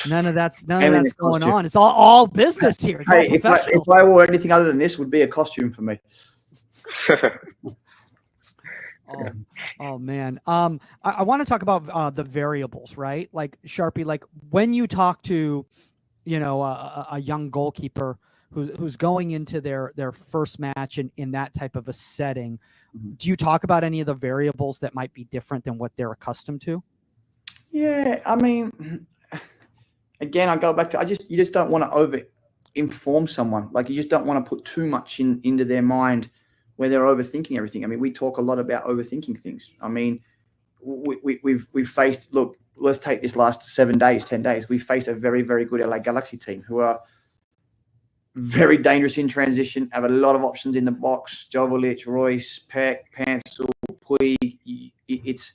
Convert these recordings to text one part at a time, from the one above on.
None of that's in a going costume. on. It's all business here. It's all professional. If I wore anything other than this, would be a costume for me. Oh man. I want to talk about the variables, right? Like Sharpie, like when you talk to, a young goalkeeper who's going into their first match in that type of a setting, do you talk about any of the variables that might be different than what they're accustomed to? Yeah, I mean, again, I go back to you just don't want to over inform someone. Like you just don't want to put too much into their mind where they're overthinking everything. I mean, we talk a lot about overthinking things. I mean, we've faced. Look, let's take this last 7 days, 10 days. We faced a very, very good LA Galaxy team who are very dangerous in transition. Have a lot of options in the box. Jovalic, Royce, Peck, Pansel, Puig. It's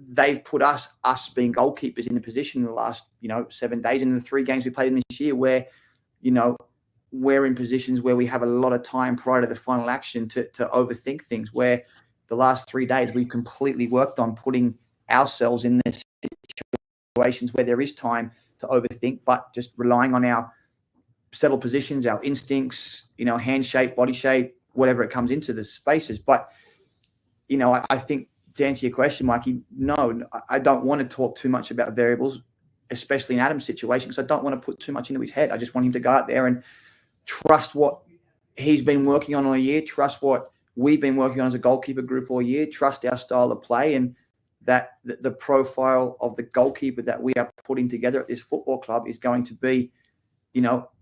they've put us being goalkeepers in a position in the last 7 days, and in the 3 games we played this year, where we're in positions where we have a lot of time prior to the final action to overthink things, where the last 3 days we've completely worked on putting ourselves in the situations where there is time to overthink, but just relying on our settled positions, our instincts, hand shape, body shape, whatever it comes into the spaces. But, I think to answer your question, Mikey, no, I don't want to talk too much about variables, especially in Adam's situation, because I don't want to put too much into his head. I just want him to go out there and trust what he's been working on all year, trust what we've been working on as a goalkeeper group all year, trust our style of play, and that the profile of the goalkeeper that we are putting together at this football club is going to be,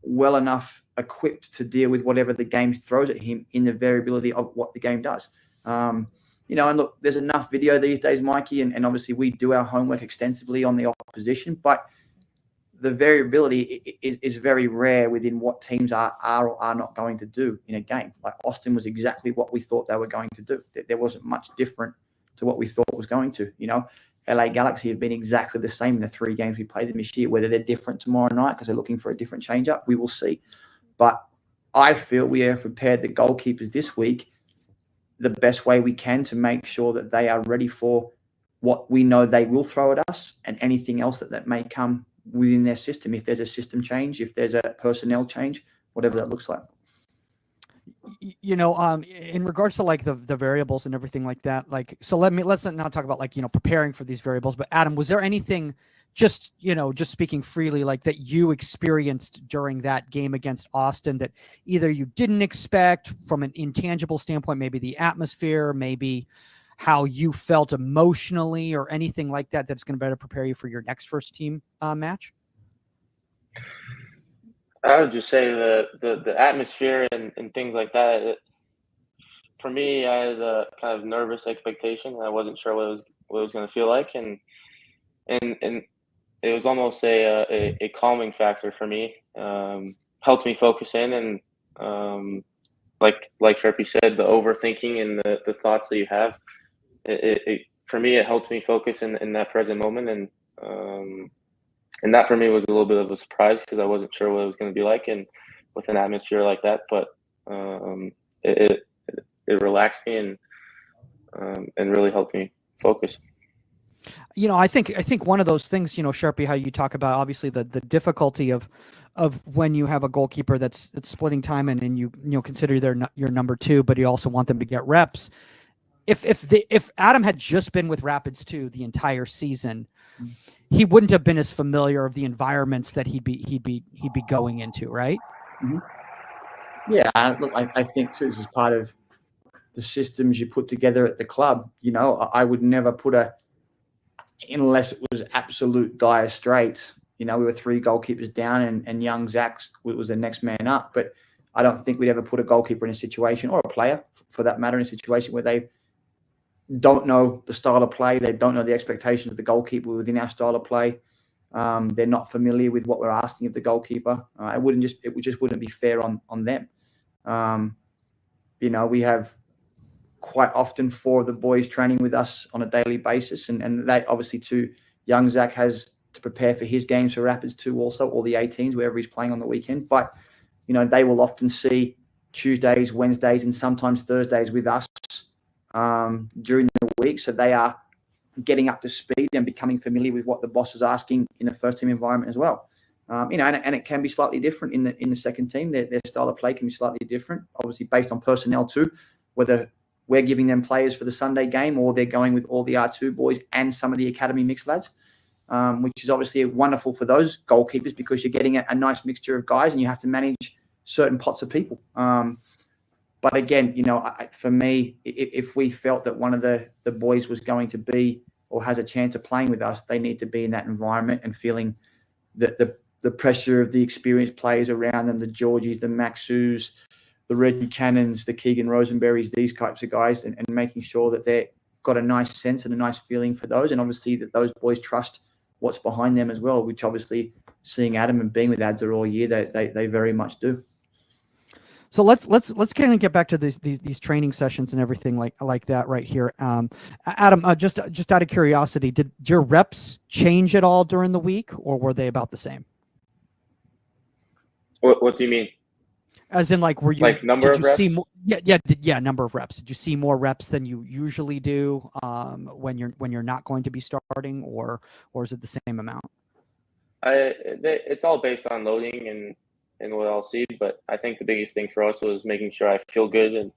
well enough equipped to deal with whatever the game throws at him in the variability of what the game does. And look, there's enough video these days, Mikey, and obviously we do our homework extensively on the opposition, but the variability is very rare within what teams are or are not going to do in a game. Like Austin was exactly what we thought they were going to do. There wasn't much different to what we thought was going to. LA Galaxy have been exactly the same in the 3 games we played them this year. Whether they're different tomorrow night because they're looking for a different change-up, we will see. But I feel we have prepared the goalkeepers this week the best way we can to make sure that they are ready for what we know they will throw at us and anything else that may come within their system. If there's a system change, if there's a personnel change, whatever that looks like. In regards to like the variables and everything like that, like, so let's not talk about like, preparing for these variables, but Adam, was there anything just speaking freely, like that you experienced during that game against Austin that either you didn't expect from an intangible standpoint, maybe the atmosphere, maybe how you felt emotionally or anything like that, that's going to better prepare you for your next first team match? I would just say the atmosphere and things like that. For me, I had a kind of nervous expectation. I wasn't sure what it was going to feel like, and it was almost a calming factor for me. Helped me focus in, and like Sharpie said, the overthinking and the thoughts that you have. For me, it helped me focus in that present moment, and that for me was a little bit of a surprise because I wasn't sure what it was going to be like, and with an atmosphere like that. But it relaxed me and really helped me focus. I think one of those things, Sharpie, how you talk about obviously the difficulty of when you have a goalkeeper that's splitting time and you consider they're your number 2, but you also want them to get reps. If Adam had just been with Rapids 2 the entire season, he wouldn't have been as familiar of the environments that he'd be going into, right? Mm-hmm. Yeah, look, I think too, this is part of the systems you put together at the club. I would never put unless it was absolute dire straits. We were 3 goalkeepers down, and young Zach was the next man up. But I don't think we'd ever put a goalkeeper in a situation, or a player for that matter, in a situation where they don't know the style of play. They don't know the expectations of the goalkeeper within our style of play. They're not familiar with what we're asking of the goalkeeper. It just wouldn't be fair on them. We have quite often 4 of the boys training with us on a daily basis, and that obviously too, young Zach has to prepare for his games for Rapids too, also, all the 18s, wherever he's playing on the weekend. But they will often see Tuesdays, Wednesdays, and sometimes Thursdays with us during the week, so they are getting up to speed and becoming familiar with what the boss is asking in the first team environment as well. And it can be slightly different in the second team. Their style of play can be slightly different, obviously based on personnel too, whether we're giving them players for the Sunday game or they're going with all the R2 boys and some of the academy mixed lads, which is obviously wonderful for those goalkeepers because you're getting a nice mixture of guys and you have to manage certain pots of people. But again, for me, if we felt that one of the boys was going to be or has a chance of playing with us, they need to be in that environment and feeling the pressure of the experienced players around them, the Georgies, the Maxus, the Reggie Cannons, the Keegan Rosenberrys, these types of guys, and making sure that they've got a nice sense and a nice feeling for those. And obviously that those boys trust what's behind them as well, which obviously seeing Adam and being with Adza all year, they very much do. So let's kind of get back to these training sessions and everything like that right here. Adam, just out of curiosity, did your reps change at all during the week, or were they about the same? What do you mean? As in, like, were you number of reps? See more, number of reps. Did you see more reps than you usually do when you're not going to be starting, or is it the same amount? It's all based on loading and what I'll see, but I think the biggest thing for us was making sure I feel good and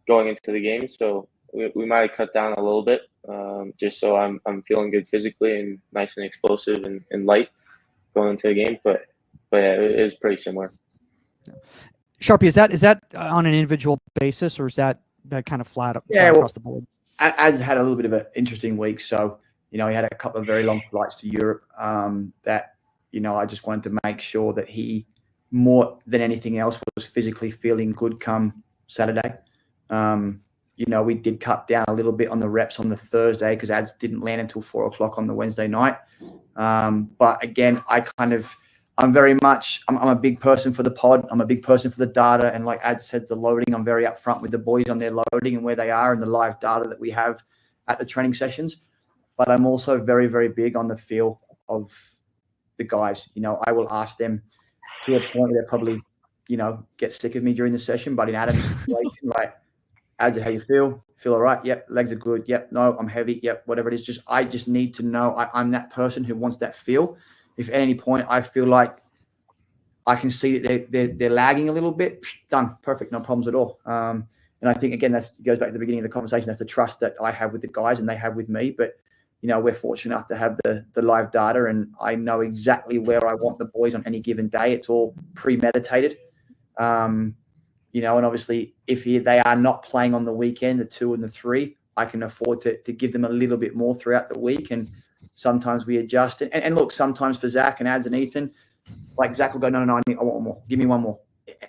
going into the game. So we might have cut down a little bit, just so I'm feeling good physically and nice and explosive and light going into the game. But yeah, it is pretty similar. Sharpie, is that on an individual basis, or is that kind of flat across the board? Ads had a little bit of an interesting week, so he had a couple of very long flights to Europe. That I just wanted to make sure that he, more than anything else, was physically feeling good come Saturday. We did cut down a little bit on the reps on the Thursday because ads didn't land until 4:00 on the Wednesday night. But again, I'm a big person for the pod. I'm a big person for the data. And like Ad said, the loading, I'm very upfront with the boys on their loading and where they are and the live data that we have at the training sessions. But I'm also very, very big on the feel of the guys. I will ask them to a point where they probably, get sick of me during the session. But in Adam's situation, like, Ads, how you feel? Feel all right? Yep. Legs are good. Yep. No, I'm heavy. Yep. Whatever it is. I just need to know I'm that person who wants that feel. If at any point I feel like I can see that they're lagging a little bit, done. Perfect. No problems at all. And I think, again, that goes back to the beginning of the conversation. That's the trust that I have with the guys and they have with me. But, we're fortunate enough to have the live data, and I know exactly where I want the boys on any given day. It's all premeditated. And obviously if they are not playing on the weekend, the 2 and the 3, I can afford to give them a little bit more throughout the week. And sometimes we adjust it. And look, sometimes for Zach and Ads and Ethan, like Zach will go, no, I want one more. Give me one more.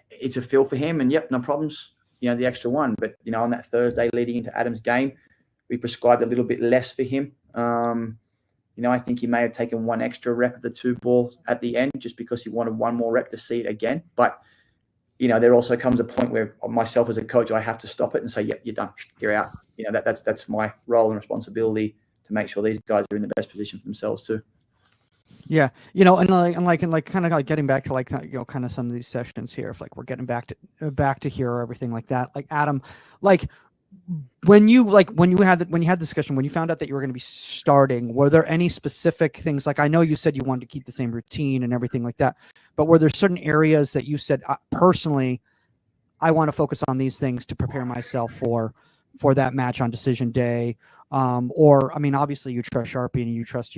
It's a feel for him. And yep, no problems, the extra one. But, on that Thursday leading into Adam's game, we prescribed a little bit less for him. I think he may have taken one extra rep of the 2 balls at the end just because he wanted one more rep to see it again. But, there also comes a point where myself as a coach, I have to stop it and say, yep, you're done. You're out. That's my role and responsibility to make sure these guys are in the best position for themselves too. Yeah. And kind of getting back to kind of some of these sessions here, if we're getting back to here or everything like that, like Adam, when you had the discussion, when you found out that you were going to be starting, were there any specific things? Like, I know you said you wanted to keep the same routine and everything like that, but were there certain areas that you said, personally, I want to focus on these things to prepare myself for that match on decision day? Or, I mean, obviously you trust Sharpie and you trust,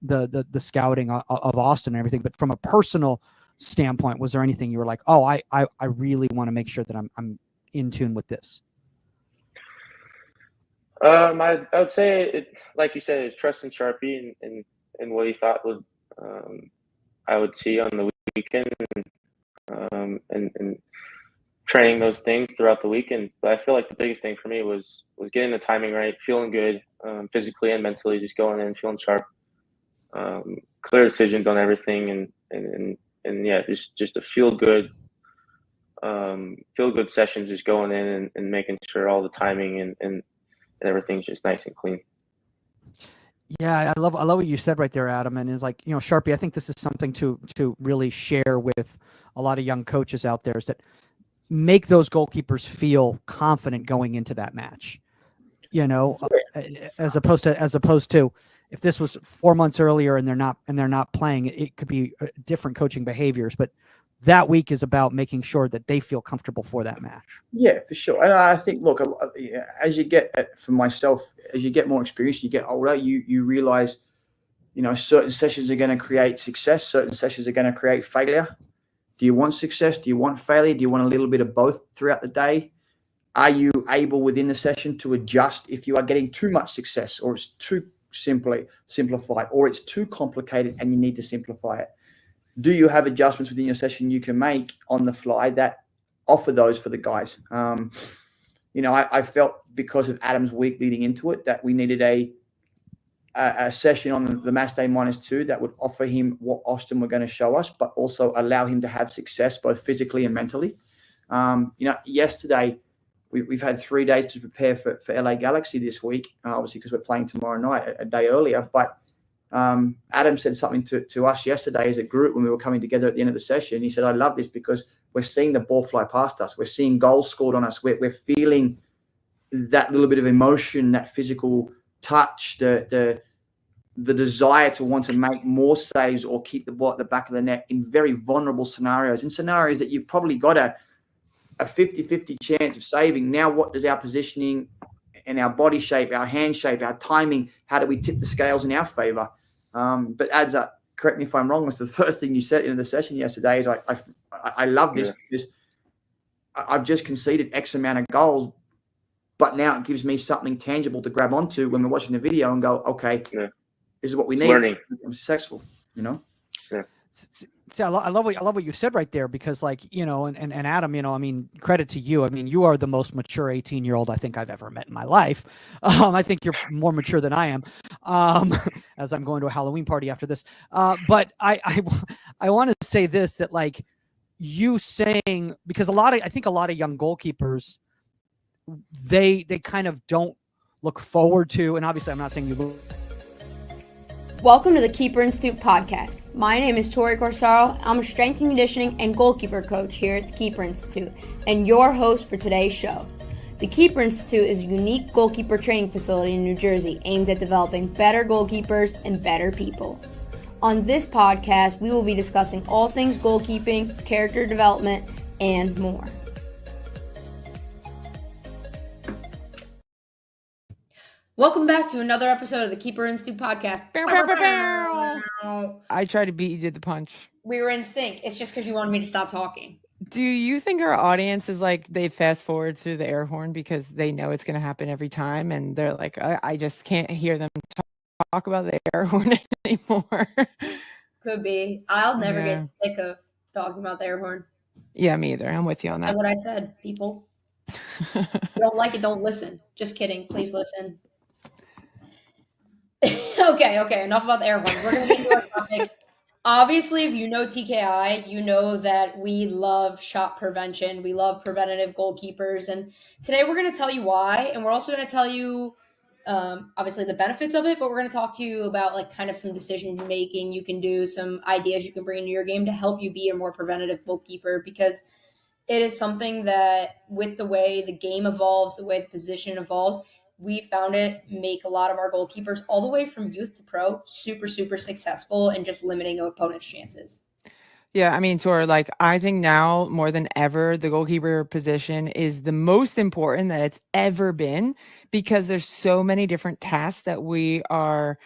the scouting of Austin and everything, but from a personal standpoint, was there anything you were like, oh, I really want to make sure that I'm in tune with this? I would say it, like you said, is trusting Sharpie and what he thought would I would see on the weekend, and training those things throughout the weekend. But I feel like the biggest thing for me was getting the timing right, feeling good, physically and mentally, just going in feeling sharp, clear decisions on everything, and yeah, just a feel good sessions, just going in and making sure all the timing and everything's just nice and clean. Yeah, I love what you said right there, Adam. And it's like, Sharpie, I think this is something to really share with a lot of young coaches out there, is that make those goalkeepers feel confident going into that match. as opposed to if this was 4 months earlier and they're not playing, it could be different coaching behaviors. But that week is about making sure that they feel comfortable for that match. Yeah, for sure. And I think, look, as you get, for myself, as you get more experience, you get older, you realize, certain sessions are going to create success. Certain sessions are going to create failure. Do you want success? Do you want failure? Do you want a little bit of both throughout the day? Are you able within the session to adjust if you are getting too much success, or it's too simplified, or it's too complicated and you need to simplify it? Do you have adjustments within your session you can make on the fly that offer those for the guys? I felt because of Adam's week leading into it that we needed a session on the match day -2 that would offer him what Austin were going to show us, but also allow him to have success both physically and mentally. Yesterday we've had 3 days to prepare for LA Galaxy this week, obviously because we're playing tomorrow night a day earlier. But Adam said something to us yesterday as a group when we were coming together at the end of the session. He said, I love this because we're seeing the ball fly past us. We're seeing goals scored on us. We're feeling that little bit of emotion, that physical touch, the desire to want to make more saves or keep the ball at the back of the net in very vulnerable scenarios, in scenarios that you've probably got a 50-50 chance of saving. Now, what does our positioning and our body shape, our hand shape, our timing, how do we tip the scales in our favor? But adds up, correct me if I'm wrong, was the first thing you said in the session yesterday is I love this because I've just conceded X amount of goals, but now it gives me something tangible to grab onto when we're watching the video and go, okay, this is what we need. Learning. I'm successful, Yeah. See, I love what you said right there, because and Adam, I mean, credit to you. I mean, you are the most mature 18-year-old I think I've ever met in my life. I think you're more mature than I am, as I'm going to a Halloween party after this. But I want to say this, that you saying, because I think a lot of young goalkeepers, they kind of don't look forward to, and obviously I'm not saying you look. Welcome to the Keeper Institute podcast. My name is Tori Corsaro. I'm a strength and conditioning and goalkeeper coach here at the Keeper Institute and your host for today's show. The Keeper Institute is a unique goalkeeper training facility in New Jersey aimed at developing better goalkeepers and better people. On this podcast, we will be discussing all things goalkeeping, character development, and more. Welcome back to another episode of the Keeper Institute podcast. I tried to beat you to the punch. We were in sync. It's just because you wanted me to stop talking. Do you think our audience is they fast forward through the air horn because they know it's going to happen every time, and they're like, I just can't hear them talk about the air horn anymore? Could be. I'll never get sick of talking about the air horn. Yeah, me either. I'm with you on that. That's what I said, people. If you don't like it, don't listen. Just kidding. Please listen. Okay. Enough about the air horn. We're going to get into our topic. Obviously, if you know TKI, you know that we love shot prevention. We love preventative goalkeepers. And today we're going to tell you why. And we're also going to tell you, obviously, the benefits of it. But we're going to talk to you about kind of some decision making you can do, some ideas you can bring into your game to help you be a more preventative goalkeeper. Because it is something that with the way the game evolves, the way the position evolves, we found it make a lot of our goalkeepers all the way from youth to pro super, super successful and just limiting opponents' chances. Yeah, I mean, Tor, I think now more than ever, the goalkeeper position is the most important that it's ever been, because there's so many different tasks that we are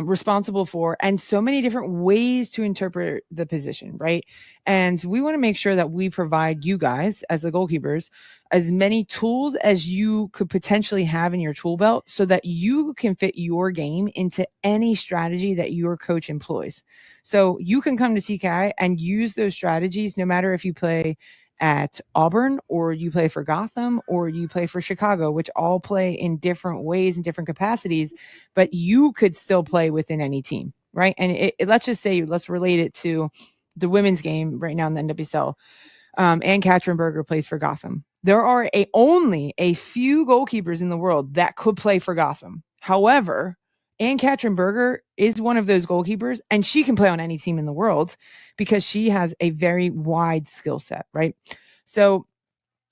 responsible for, and so many different ways to interpret the position, right? And we want to make sure that we provide you guys, as the goalkeepers, as many tools as you could potentially have in your tool belt so that you can fit your game into any strategy that your coach employs. So you can come to TKI and use those strategies no matter if you play at Auburn or you play for Gotham or you play for Chicago, which all play in different ways and different capacities, but you could still play within any team, right? And let's relate it to the women's game right now in the NWSL. Ann Katrenberger plays for Gotham. There are only a few goalkeepers in the world that could play for Gotham. However, Ann Katrenberger is one of those goalkeepers, and she can play on any team in the world because she has a very wide skill set, right? So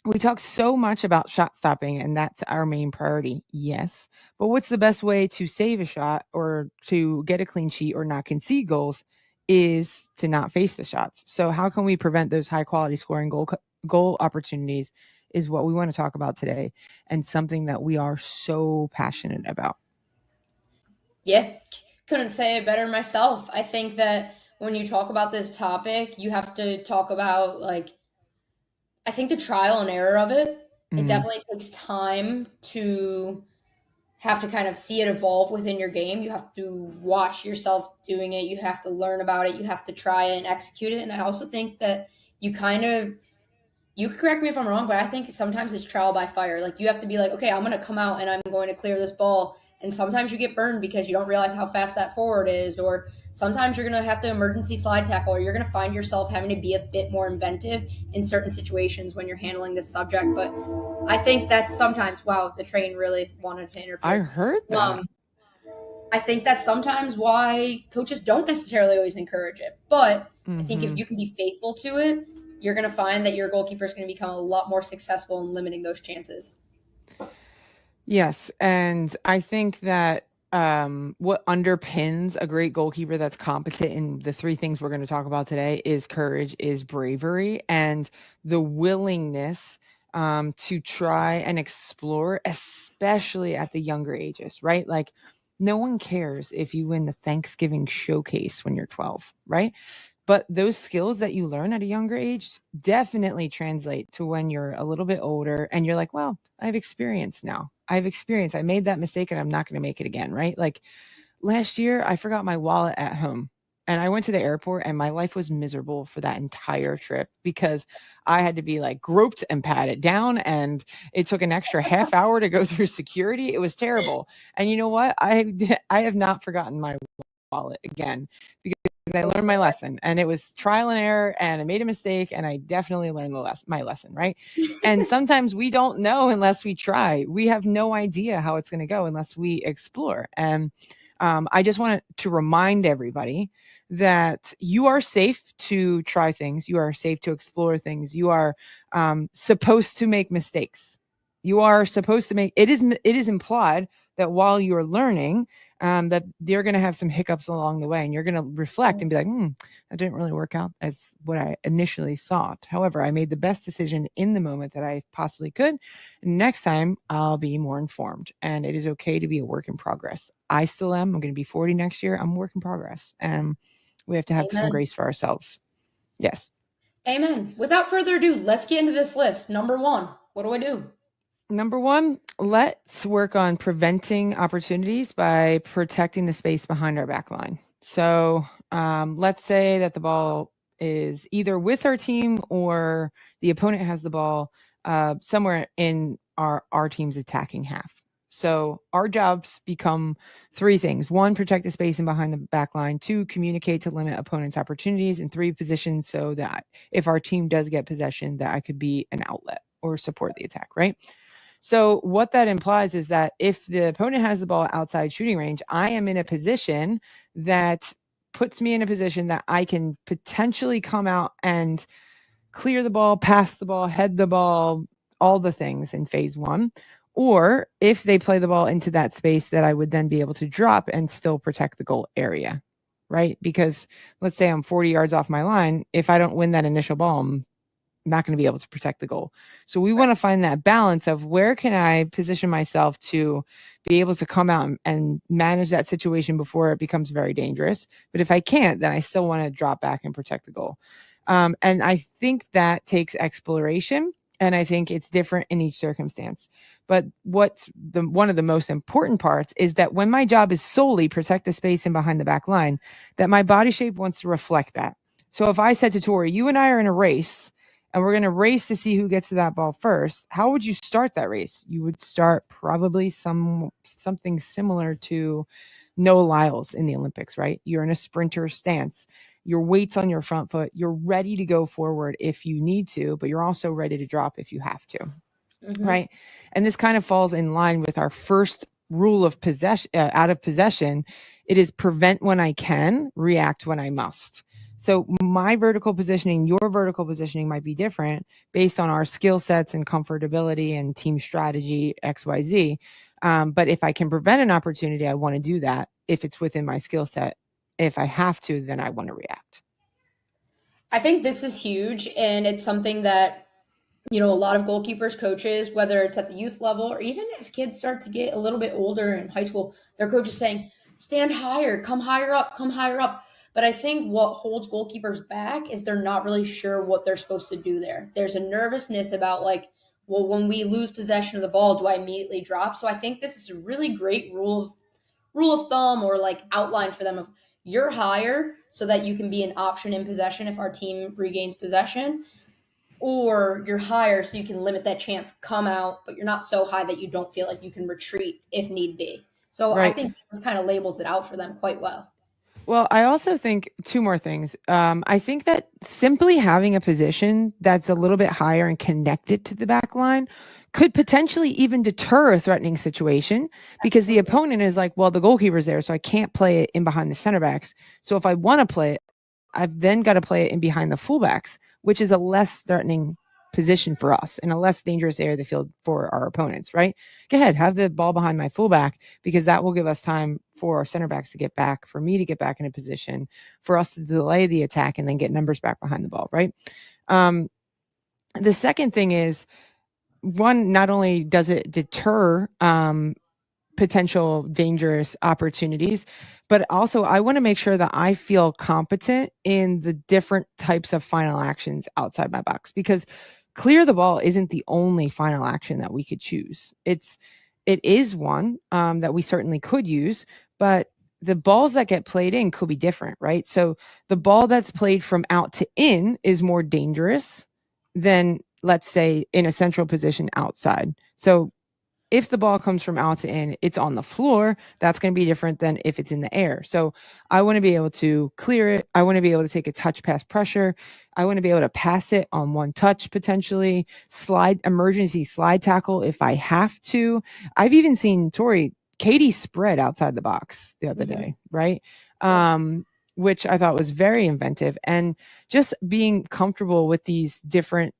we talk so much about shot stopping, and that's our main priority. Yes. But what's the best way to save a shot or to get a clean sheet or not concede goals is to not face the shots. So how can we prevent those high quality scoring goal opportunities is what we want to talk about today, and something that we are so passionate about. Yeah, couldn't say it better myself. I think that when you talk about this topic, you have to talk about, like, I think the trial and error of it. It definitely takes time to have to kind of see it evolve within your game. You have to watch yourself doing it. You have to learn about it. You have to try it and execute it. And I also think that you can correct me if I'm wrong, but I think sometimes it's trial by fire. Like, you have to be like, okay, I'm going to come out and I'm going to clear this ball. And sometimes you get burned because you don't realize how fast that forward is, or sometimes you're going to have to emergency slide tackle, or you're going to find yourself having to be a bit more inventive in certain situations when you're handling this subject. But I think that's sometimes, wow, the train really wanted to interfere. I heard that. I think that's sometimes why coaches don't necessarily always encourage it. But I think if you can be faithful to it, you're going to find that your goalkeeper is going to become a lot more successful in limiting those chances. Yes. And I think that what underpins a great goalkeeper that's competent in the three things we're going to talk about today is courage, is bravery, and the willingness to try and explore, especially at the younger ages, right? Like, no one cares if you win the Thanksgiving showcase when you're 12, right? But those skills that you learn at a younger age definitely translate to when you're a little bit older and you're like, well, I have experience now. I made that mistake and I'm not going to make it again, right? Like, last year, I forgot my wallet at home and I went to the airport and my life was miserable for that entire trip because I had to be like groped and patted down, and it took an extra half hour to go through security. It was terrible. And you know what? I have not forgotten my wallet again because I learned my lesson, and it was trial and error, and I made a mistake, and I definitely learned my lesson, right? And sometimes we don't know unless we try. We have no idea how it's going to go unless we explore. And I just want to remind everybody that you are safe to try things. You are safe to explore things. You are supposed to make mistakes. You are supposed to make, it is implied that while you're learning, that you're going to have some hiccups along the way, and you're going to reflect and be like, that didn't really work out as what I initially thought. However, I made the best decision in the moment that I possibly could. Next time, I'll be more informed, and it is okay to be a work in progress. I still am. I'm going to be 40 next year. I'm a work in progress, and we have to have some grace for ourselves. Yes. Amen. Without further ado, let's get into this list. Number 1, what do I do? Number 1, let's work on preventing opportunities by protecting the space behind our back line. So let's say that the ball is either with our team or the opponent has the ball somewhere in our team's attacking half. So our jobs become 3 things. 1, protect the space and behind the back line. 2, communicate to limit opponents' opportunities. And 3, position so that if our team does get possession, that I could be an outlet or support the attack, right? So what that implies is that if the opponent has the ball outside shooting range, I am in a position that puts me in a position that I can potentially come out and clear the ball, pass the ball, head the ball, all the things in phase 1. Or if they play the ball into that space, that I would then be able to drop and still protect the goal area, right? Because let's say I'm 40 yards off my line. If I don't win that initial ball, I'm not going to be able to protect the goal. So we want to find that balance of where can I position myself to be able to come out and manage that situation before it becomes very dangerous. But if I can't, then I still want to drop back and protect the goal. And I think that takes exploration. And I think it's different in each circumstance. But what's one of the most important parts is that when my job is solely protect the space and behind the back line, that my body shape wants to reflect that. So if I said to Tori, you and I are in a race, and we're going to race to see who gets to that ball first, how would you start that race? You would start probably something similar to Noah Lyles in the Olympics, right? You're in a sprinter stance. Your weight's on your front foot. You're ready to go forward if you need to, but you're also ready to drop if you have to, right? And this kind of falls in line with our first rule of possession, out of possession. It is prevent when I can, react when I must. So my vertical positioning, your vertical positioning might be different based on our skill sets and comfortability and team strategy, XYZ. But if I can prevent an opportunity, I want to do that. If it's within my skill set, if I have to, then I want to react. I think this is huge, and it's something that, a lot of goalkeepers, coaches, whether it's at the youth level or even as kids start to get a little bit older in high school, their coach is saying, stand higher, come higher up, come higher up. But I think what holds goalkeepers back is they're not really sure what they're supposed to do there. There's a nervousness about well, when we lose possession of the ball, do I immediately drop? So I think this is a really great rule of thumb or outline for them of you're higher so that you can be an option in possession if our team regains possession, or you're higher so you can limit that chance, come out, but you're not so high that you don't feel like you can retreat if need be. So Right. I think this kind of labels it out for them quite well. Well, I also think two more things. I think that simply having a position that's a little bit higher and connected to the back line could potentially even deter a threatening situation, because the opponent is like, well, the goalkeeper's there, so I can't play it in behind the center backs. So if I want to play it, I've then got to play it in behind the fullbacks, which is a less threatening position for us and a less dangerous area of the field for our opponents, right? Go ahead, have the ball behind my fullback, because that will give us time for our center backs to get back, for me to get back in a position, for us to delay the attack and then get numbers back behind the ball, right? The second thing is, one, not only does it deter potential dangerous opportunities, but also I want to make sure that I feel competent in the different types of final actions outside my box, because clear the ball isn't the only final action that we could choose. It is one that we certainly could use, but the balls that get played in could be different, right? So the ball that's played from out to in is more dangerous than, let's say, in a central position outside. So if the ball comes from out to in, it's on the floor, that's going to be different than if it's in the air. So I want to be able to clear it. I want to be able to take a touch pass pressure. I want to be able to pass it on one touch, potentially emergency slide tackle if I have to. I've even seen Katie spread outside the box the other day, right? Which I thought was very inventive, and just being comfortable with these different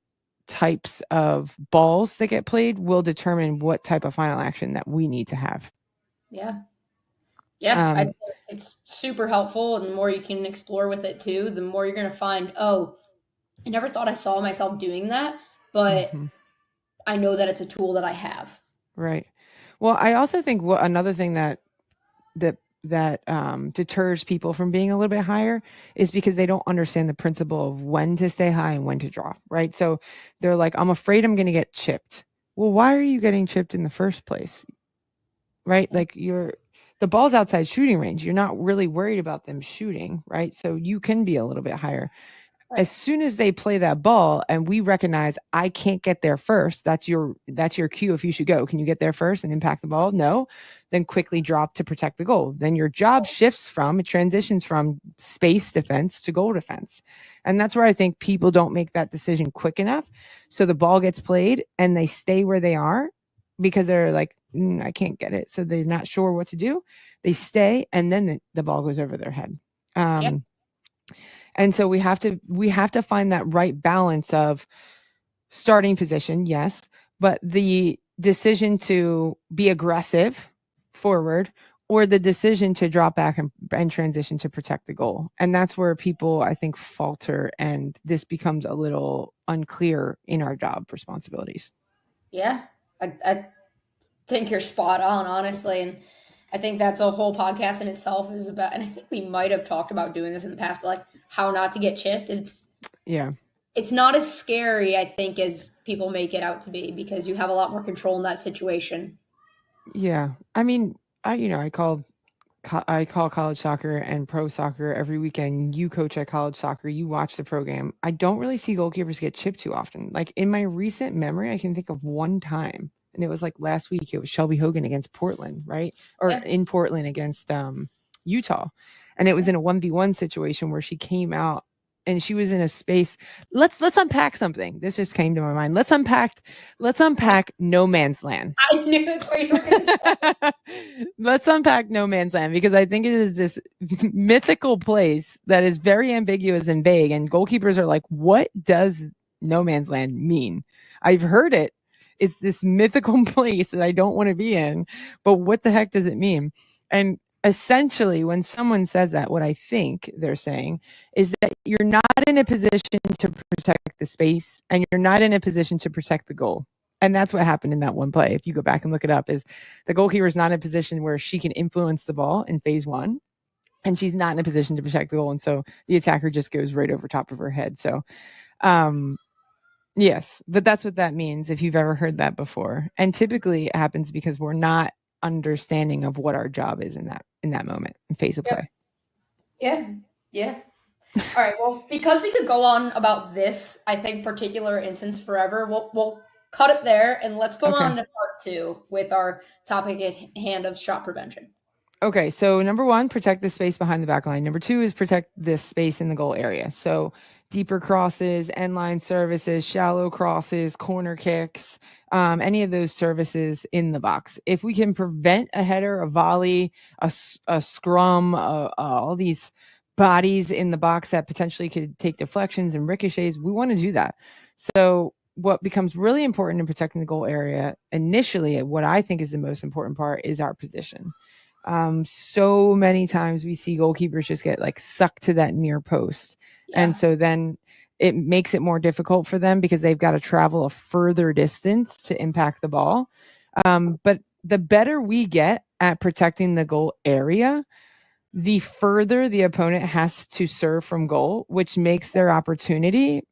types of balls that get played will determine what type of final action that we need to have. Yeah. I think it's super helpful, and the more you can explore with it too, the more you're going to find, oh, I never thought I saw myself doing that, but I know that it's a tool that I have. Right. Well, I also think another thing that deters people from being a little bit higher is because they don't understand the principle of when to stay high and when to drop, right? So they're like, I'm afraid I'm going to get chipped. Well, why are you getting chipped in the first place? Right? Like the ball's outside shooting range. You're not really worried about them shooting, right? So you can be a little bit higher. Right. As soon as they play that ball and we recognize I can't get there first, that's your cue if you should go. Can you get there first and impact the ball? No. Then quickly drop to protect the goal. Then your job transitions from space defense to goal defense. And that's where I think people don't make that decision quick enough. So the ball gets played and they stay where they are because they're like, I can't get it. So they're not sure what to do. They stay, and then the ball goes over their head. And so we have to find that right balance of starting position, yes, but the decision to be aggressive forward, or the decision to drop back and transition to protect the goal. And that's where people, I think, falter, and this becomes a little unclear in our job responsibilities. Yeah, I think you're spot on, honestly. And I think that's a whole podcast in itself is about, and I think we might have talked about doing this in the past, but how not to get chipped. It's not as scary, I think, as people make it out to be, because you have a lot more control in that situation. Yeah. I mean, I call college soccer and pro soccer every weekend. You coach at college soccer, you watch the program. I don't really see goalkeepers get chipped too often. Like in my recent memory, I can think of one time. And it was like last week, it was Shelby Hogan against Portland, right? Or in Portland against Utah. And it was in a 1v1 situation where she came out and she was in a space. Let's unpack something. This just came to my mind. Let's unpack no man's land. I knew that's what you were going to say. Let's unpack no man's land, because I think it is this mythical place that is very ambiguous and vague, and goalkeepers are like, what does no man's land mean? I've heard it. It's this mythical place that I don't want to be in, but what the heck does it mean? And essentially, when someone says that, what I think they're saying is that you're not in a position to protect the space, and you're not in a position to protect the goal. And that's what happened in that one play. If you go back and look it up, is the goalkeeper is not in a position where she can influence the ball in phase one, and she's not in a position to protect the goal. And so the attacker just goes right over top of her head. So, yes, but that's what that means, if you've ever heard that before. And typically it happens because we're not understanding of what our job is in that moment in phase of play. Yeah. All right. Well, because we could go on about this, I think, particular instance forever, we'll cut it there, and let's go on to part 2 with our topic at hand of shot prevention. Okay, so number 1, protect the space behind the back line. Number 2 is protect this space in the goal area. So deeper crosses, end line services, shallow crosses, corner kicks, any of those services in the box. If we can prevent a header, a volley, a scrum, all these bodies in the box that potentially could take deflections and ricochets, we want to do that. So what becomes really important in protecting the goal area initially, what I think is the most important part, is our position. So many times we see goalkeepers just get like sucked to that near post. Yeah. And so then it makes it more difficult for them because they've got to travel a further distance to impact the ball. But the better we get at protecting the goal area, the further the opponent has to serve from goal, which makes their opportunity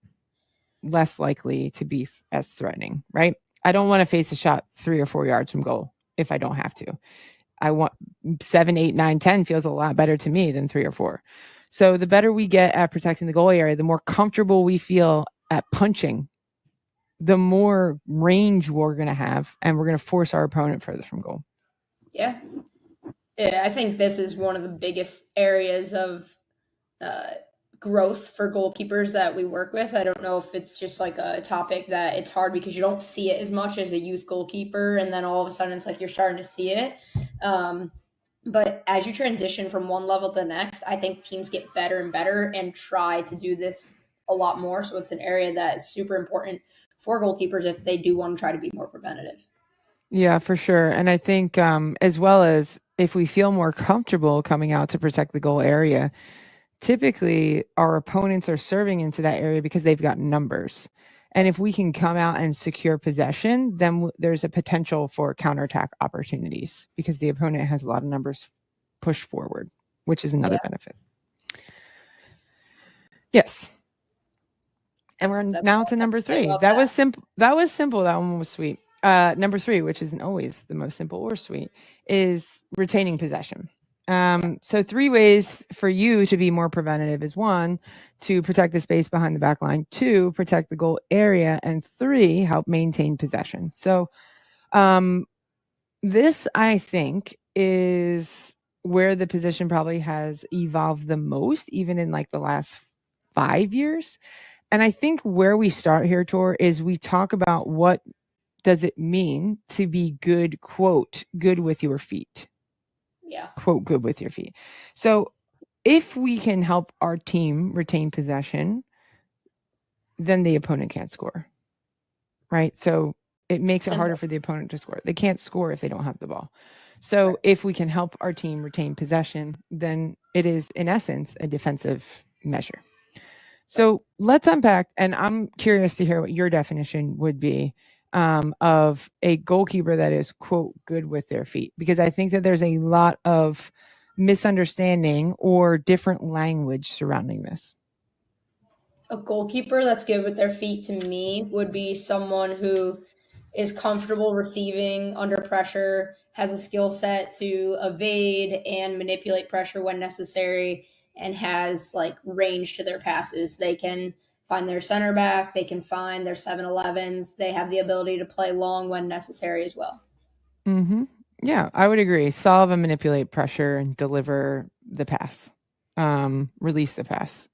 less likely to be as threatening, right? I don't want to face a shot 3 or 4 yards from goal if I don't have to. I want 7, 8, 9, 10 feels a lot better to me than 3 or 4. So the better we get at protecting the goal area, the more comfortable we feel at punching, the more range we're going to have, and we're going to force our opponent further from goal. Yeah, I think this is one of the biggest areas of growth for goalkeepers that we work with. I don't know if it's just like a topic that it's hard because you don't see it as much as a youth goalkeeper, and then all of a sudden it's like you're starting to see it. But as you transition from one level to the next, I think teams get better and better and try to do this a lot more. So it's an area that is super important for goalkeepers if they do want to try to be more preventative. Yeah, for sure. And I think as well as if we feel more comfortable coming out to protect the goal area, typically our opponents are serving into that area because they've got numbers. And if we can come out and secure possession, then there's a potential for counterattack opportunities because the opponent has a lot of numbers pushed forward, which is another benefit. Yes. And we're now to number 3. That was simple. That one was sweet. Number 3, which isn't always the most simple or sweet, is retaining possession. So 3 ways for you to be more preventative is 1, to protect the space behind the back line, 2, protect the goal area, and 3, help maintain possession. So this, I think, is where the position probably has evolved the most, even in like the last 5 years. And I think where we start here, Tor, is we talk about what does it mean to be good, quote, good with your feet. Yeah. Quote, good with your feet. So if we can help our team retain possession, then the opponent can't score. Right? So it makes it harder for the opponent to score. They can't score if they don't have the ball. So if we can help our team retain possession, then it is, in essence, a defensive measure. So let's unpack, and I'm curious to hear what your definition would be of a goalkeeper that is, quote, good with their feet, because I think that there's a lot of misunderstanding or different language surrounding this. A goalkeeper that's good with their feet, to me, would be someone who is comfortable receiving under pressure, has a skill set to evade and manipulate pressure when necessary, and has like range to their passes. They can find their center back, they can find their 7-11s, they have the ability to play long when necessary as well. Mm-hmm. Yeah, I would agree. Solve and manipulate pressure and deliver the pass, release the pass.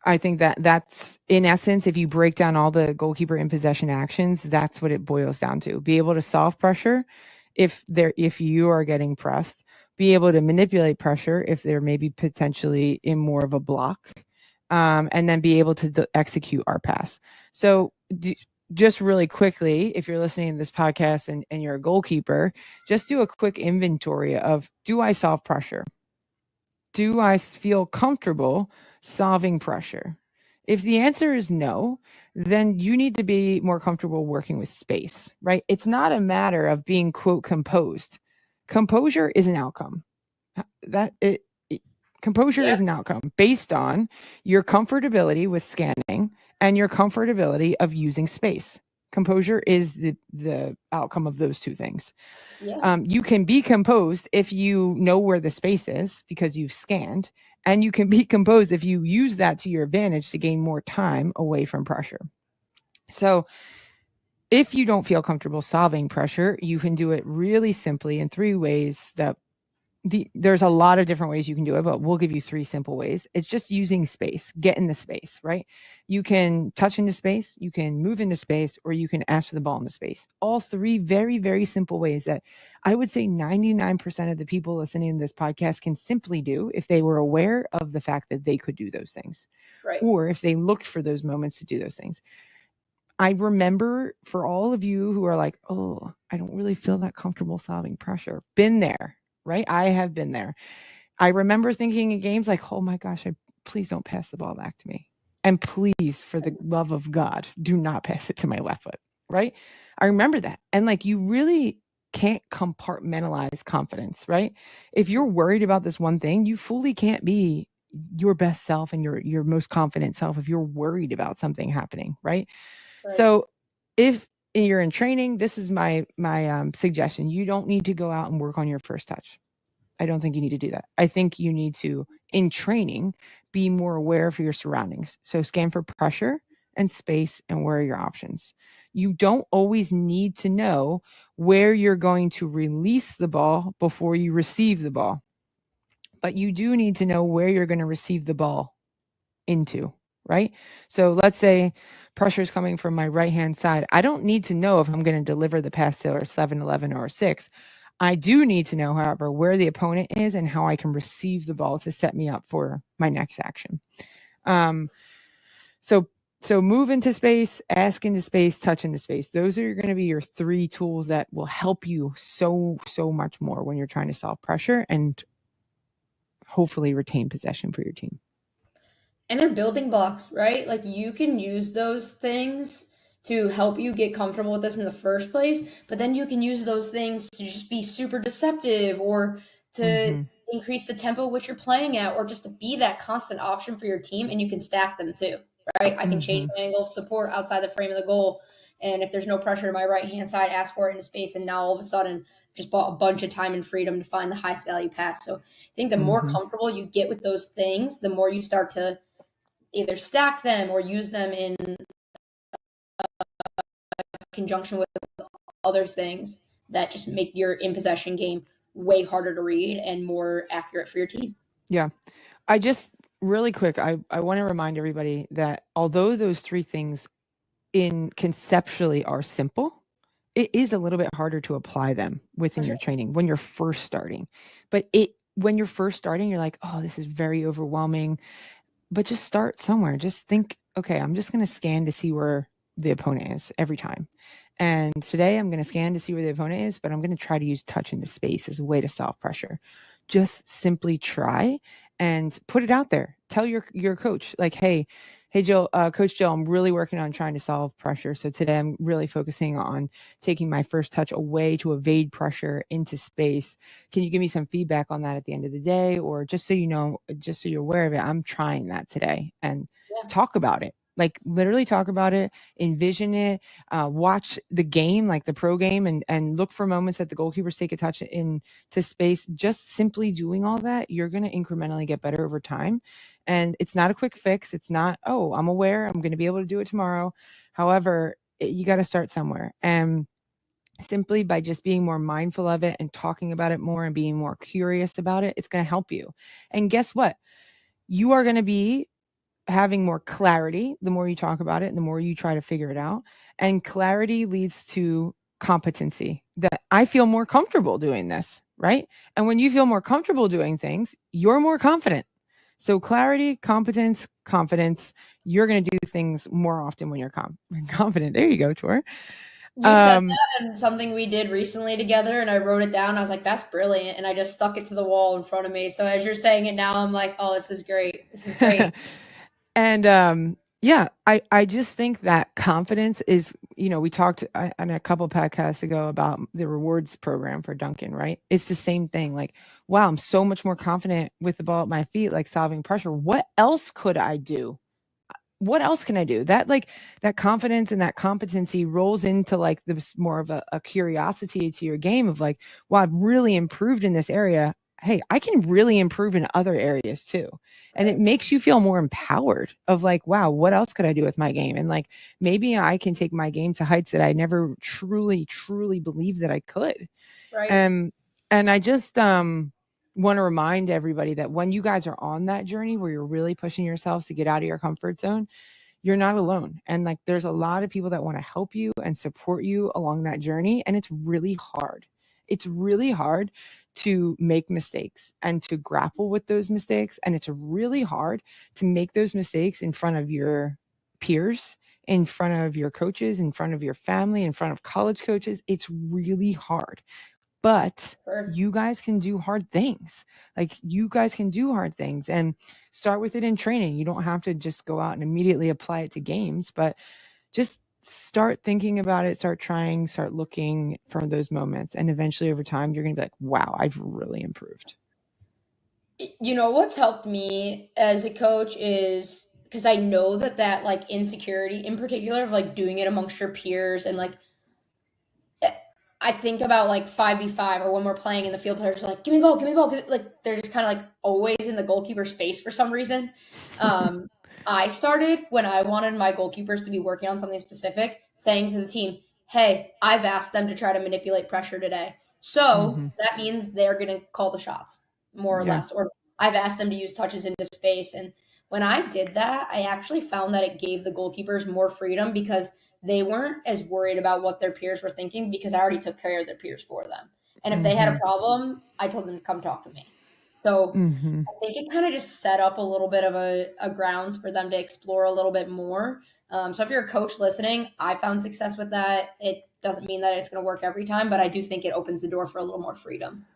I think that that's, in essence, if you break down all the goalkeeper in possession actions, that's what it boils down to. Be able to solve pressure if you are getting pressed, be able to manipulate pressure if they're maybe potentially in more of a block, and then be able to execute our pass. So just really quickly, if you're listening to this podcast and you're a goalkeeper, just do a quick inventory of, do I solve pressure? Do I feel comfortable solving pressure? If the answer is no, then you need to be more comfortable working with space, right? It's not a matter of being, quote, composed. Composure is an outcome. Composure is an outcome based on your comfortability with scanning and your comfortability of using space. Composure is the outcome of those two things. Yeah. You can be composed if you know where the space is because you've scanned, and you can be composed if you use that to your advantage to gain more time away from pressure. So if you don't feel comfortable solving pressure, you can do it really simply in 3 ways that there's a lot of different ways you can do it, but we'll give you 3 simple ways. It's just using space, get in the space, right? You can touch into space, you can move into space, or you can ash the ball into space. All 3 very, very simple ways that I would say 99% of the people listening to this podcast can simply do if they were aware of the fact that they could do those things, Right. or if they looked for those moments to do those things. I remember, for all of you who are like, oh, I don't really feel that comfortable solving pressure, been there. Right? I have been there. I remember thinking in games like, oh my gosh, please don't pass the ball back to me. And please, for the love of God, do not pass it to my left foot. Right? I remember that. And like, you really can't compartmentalize confidence, right? If you're worried about this one thing, you fully can't be your best self and your most confident self if you're worried about something happening, right? So if you're in training, this is my suggestion. You don't need to go out and work on your first touch. I don't think you need to do that. I think you need to, in training, be more aware of your surroundings. So scan for pressure and space and where are your options. You don't always need to know where you're going to release the ball before you receive the ball. But you do need to know where you're going to receive the ball into, right? So let's say pressure is coming from my right-hand side. I don't need to know if I'm going to deliver the pass to a 7-11 or a 6. I do need to know, however, where the opponent is and how I can receive the ball to set me up for my next action. So move into space, ask into space, touch into space. Those are going to be your 3 tools that will help you so much more when you're trying to solve pressure and hopefully retain possession for your team. And they're building blocks, right? Like, you can use those things to help you get comfortable with this in the first place, but then you can use those things to just be super deceptive or to increase the tempo which you're playing at, or just to be that constant option for your team, and you can stack them too, right? I can change my angle of support outside the frame of the goal, and if there's no pressure to my right-hand side, ask for it into space, and now all of a sudden just bought a bunch of time and freedom to find the highest value pass. So I think the more comfortable you get with those things, the more you start to either stack them or use them in conjunction with other things that just make your in possession game way harder to read and more accurate for your team. Yeah. I just really quick, I want to remind everybody that although those 3 things conceptually are simple, it is a little bit harder to apply them within your training when you're first starting. But when you're first starting, you're like, oh, this is very overwhelming. But just start somewhere. Just think, okay, I'm just going to scan to see where the opponent is every time. And today I'm going to scan to see where the opponent is, but I'm going to try to use touch into space as a way to solve pressure. Just simply try and put it out there. Tell your coach, like, hey, Jill, Coach Jill, I'm really working on trying to solve pressure. So today I'm really focusing on taking my first touch away to evade pressure into space. Can you give me some feedback on that at the end of the day? Or just so you know, just so you're aware of it, I'm trying that today, and talk about it. Like, literally talk about it, envision it, watch the game, like the pro game, and look for moments that the goalkeepers take a touch into space. Just simply doing all that, you're going to incrementally get better over time. And it's not a quick fix. It's not, oh, I'm aware, I'm going to be able to do it tomorrow. However, you got to start somewhere. And simply by just being more mindful of it and talking about it more and being more curious about it, it's going to help you. And guess what? You are going to be having more clarity. The more you talk about it and the more you try to figure it out, and clarity leads to competency, that I feel more comfortable doing this, right? And when you feel more comfortable doing things, you're more confident. So clarity, competence, confidence, you're going to do things more often when you're confident. There you go, Tor. You said that, and something we did recently together, and I wrote it down. I was like, that's brilliant. And I just stuck it to the wall in front of me. So as you're saying it now, I'm like, oh, this is great. This is great. And yeah, I just think that confidence is, we talked on a couple podcasts ago about the rewards program for Duncan, right? It's the same thing. Like, wow, I'm so much more confident with the ball at my feet, like solving pressure. What else could I do? What else can I do? That confidence and that competency rolls into like this more of a curiosity to your game of like, well, I've really improved in this area. Hey, I can really improve in other areas too. And it makes you feel more empowered of like, wow, what else could I do with my game? And like, maybe I can take my game to heights that I never truly believed that I could. Right. And I just want to remind everybody that when you guys are on that journey where you're really pushing yourselves to get out of your comfort zone, you're not alone. And like, there's a lot of people that want to help you and support you along that journey. And it's really hard. It's really hard to make mistakes and to grapple with those mistakes. And it's really hard to make those mistakes in front of your peers, in front of your coaches, in front of your family, in front of college coaches. It's really hard. But you guys can do hard things. Like, you guys can do hard things and start with it in training. You don't have to just go out and immediately apply it to games, but just start thinking about it, start trying, start looking for those moments. And eventually over time, you're going to be like, wow, I've really improved. You know, what's helped me as a coach is because I know that like insecurity in particular of like doing it amongst your peers, and like, I think about like 5v5 or when we're playing in the field, players are like, give me the ball, give me the ball. Like, they're just kind of like always in the goalkeeper's face for some reason. I started when I wanted my goalkeepers to be working on something specific, saying to the team, hey, I've asked them to try to manipulate pressure today. So that means they're going to call the shots more or less, or I've asked them to use touches into space. And when I did that, I actually found that it gave the goalkeepers more freedom because they weren't as worried about what their peers were thinking because I already took care of their peers for them. And if they had a problem, I told them to come talk to me. So I think it kind of just set up a little bit of a grounds for them to explore a little bit more. So if you're a coach listening, I found success with that. It doesn't mean that it's going to work every time, but I do think it opens the door for a little more freedom.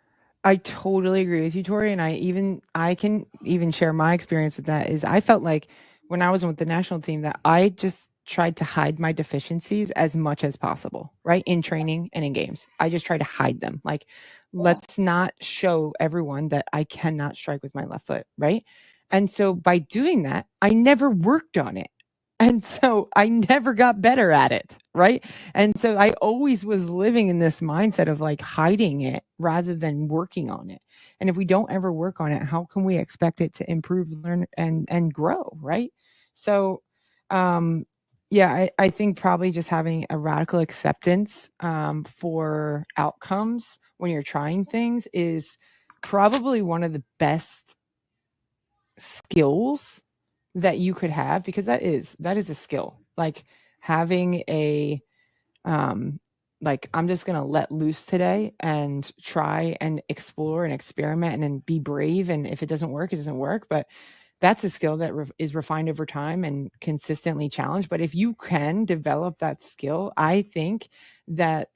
I totally agree with you, Tori. And I can even share my experience with that. Is I felt like when I was with the national team that I just tried to hide my deficiencies as much as possible, right? In training and in games. I just try to hide them. Like, let's not show everyone that I cannot strike with my left foot, right? And so by doing that, I never worked on it. And so I never got better at it, right? And so I always was living in this mindset of like hiding it rather than working on it. And if we don't ever work on it, how can we expect it to improve, learn, and grow, right? So yeah, I think probably just having a radical acceptance for outcomes when you're trying things is probably one of the best skills that you could have, because that is a skill. Like having a like, I'm just going to let loose today and try and explore and experiment and then be brave. And if it doesn't work, it doesn't work. But that's a skill that is refined over time and consistently challenged. But if you can develop that skill, I think that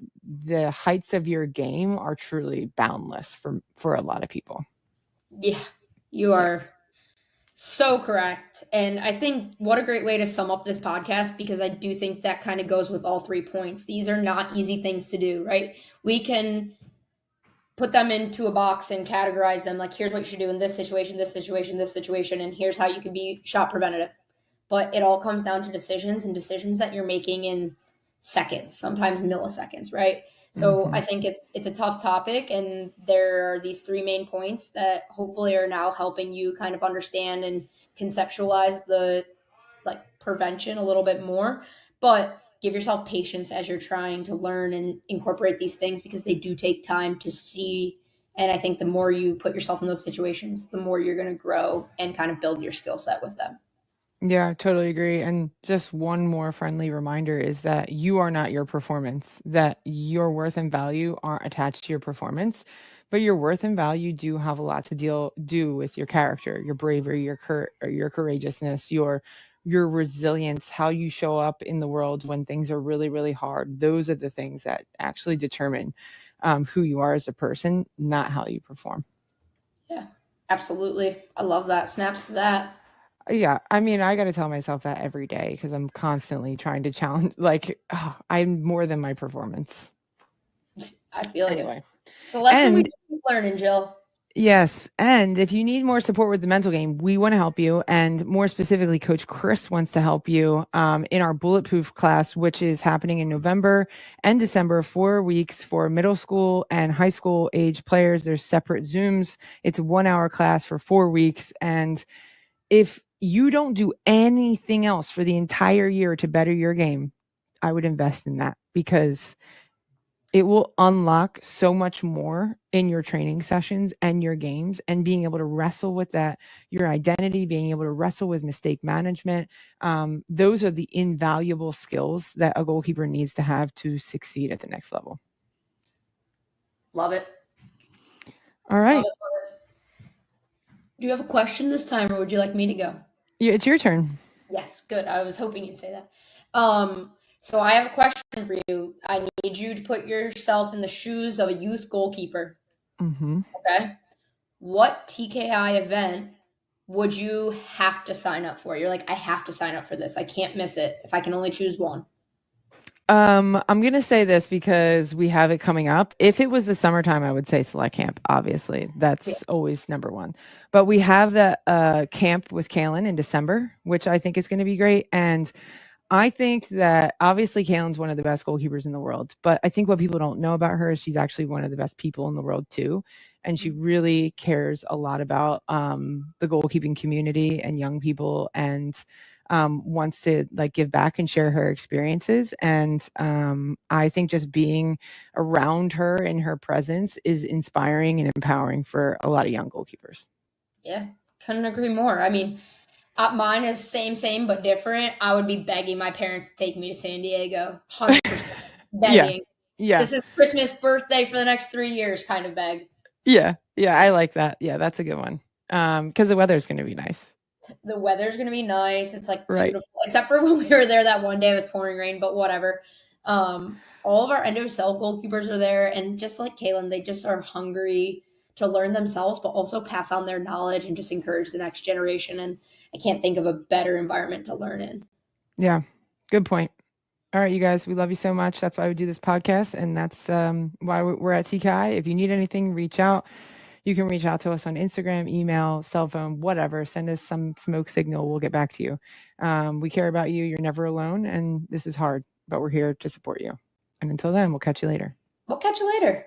the heights of your game are truly boundless for a lot of people. Yeah, you are so correct. And I think what a great way to sum up this podcast, because I do think that kind of goes with all 3 points. These are not easy things to do, right? We can put them into a box and categorize them like, here's what you should do in this situation, this situation, this situation, and here's how you can be shot preventative. But it all comes down to decisions, and decisions that you're making in seconds, sometimes milliseconds, right? So I think it's a tough topic, and there are these 3 main points that hopefully are now helping you kind of understand and conceptualize the like prevention a little bit more. But give yourself patience as you're trying to learn and incorporate these things, because they do take time to see. And I think the more you put yourself in those situations, the more you're going to grow and kind of build your skill set with them. Yeah, totally agree. And just one more friendly reminder is that you are not your performance, that your worth and value aren't attached to your performance, but your worth and value do have a lot to do with your character, your bravery, your courageousness, your resilience, how you show up in the world when things are really, really hard. Those are the things that actually determine who you are as a person, not how you perform. Yeah, absolutely. I love that. Snaps to that. Yeah, I mean, I got to tell myself that every day because I'm constantly trying to challenge. Like, I'm more than my performance. I feel you. Anyway, It's a lesson we and keep learning, Jill. yes, and if you need more support with the mental game, we want to help you. And more specifically, Coach Chris wants to help you in our Bulletproof class, which is happening in November and December, 4 weeks for middle school and high school age players. There's separate Zooms. It's a 1-hour class for 4 weeks. And if you don't do anything else for the entire year to better your game, I would invest in that because it will unlock so much more in your training sessions and your games, and being able to wrestle with that, your identity, being able to wrestle with mistake management. Those are the invaluable skills that a goalkeeper needs to have to succeed at the next level. Love it. All right. Love it. Do you have a question this time, or would you like me to go? Yeah, it's your turn. Yes, good. I was hoping you'd say that. So I have a question for you. I need you to put yourself in the shoes of a youth goalkeeper. Mm-hmm. Okay. What TKI event would you have to sign up for? You're like, I have to sign up for this. I can't miss it if I can only choose one. I'm going to say this because we have it coming up. If it was the summertime, I would say select camp. Obviously, that's always number one. But we have the camp with Kaylin in December, which I think is going to be great. And I think that obviously Kaylin's one of the best goalkeepers in the world. But I think what people don't know about her is she's actually one of the best people in the world too. And she really cares a lot about the goalkeeping community and young people, and wants to like give back and share her experiences. And I think just being around her and her presence is inspiring and empowering for a lot of young goalkeepers. Yeah, couldn't agree more. I mean, mine is same, but different. I would be begging my parents to take me to San Diego. 100% begging. Yeah. This is Christmas, birthday for the next 3 years kind of beg. Yeah, I like that. Yeah, that's a good one. Because the weather's going to be nice. The weather's going to be nice. It's like Right. beautiful. Except for when we were there that one day, it was pouring rain, but whatever. All of our NWSL goalkeepers are there, and just like Kaylin, they just are hungry to learn themselves, but also pass on their knowledge and just encourage the next generation. And I can't think of a better environment to learn in. Yeah, good point. All right, you guys, we love you so much. That's why we do this podcast, and that's why we're at TKI. If you need anything, reach out. You can reach out to us on Instagram, email, cell phone, whatever. Send us some smoke signal. We'll get back to you. We care about you. You're never alone, and this is hard, but we're here to support you. And until then, we'll catch you later. We'll catch you later.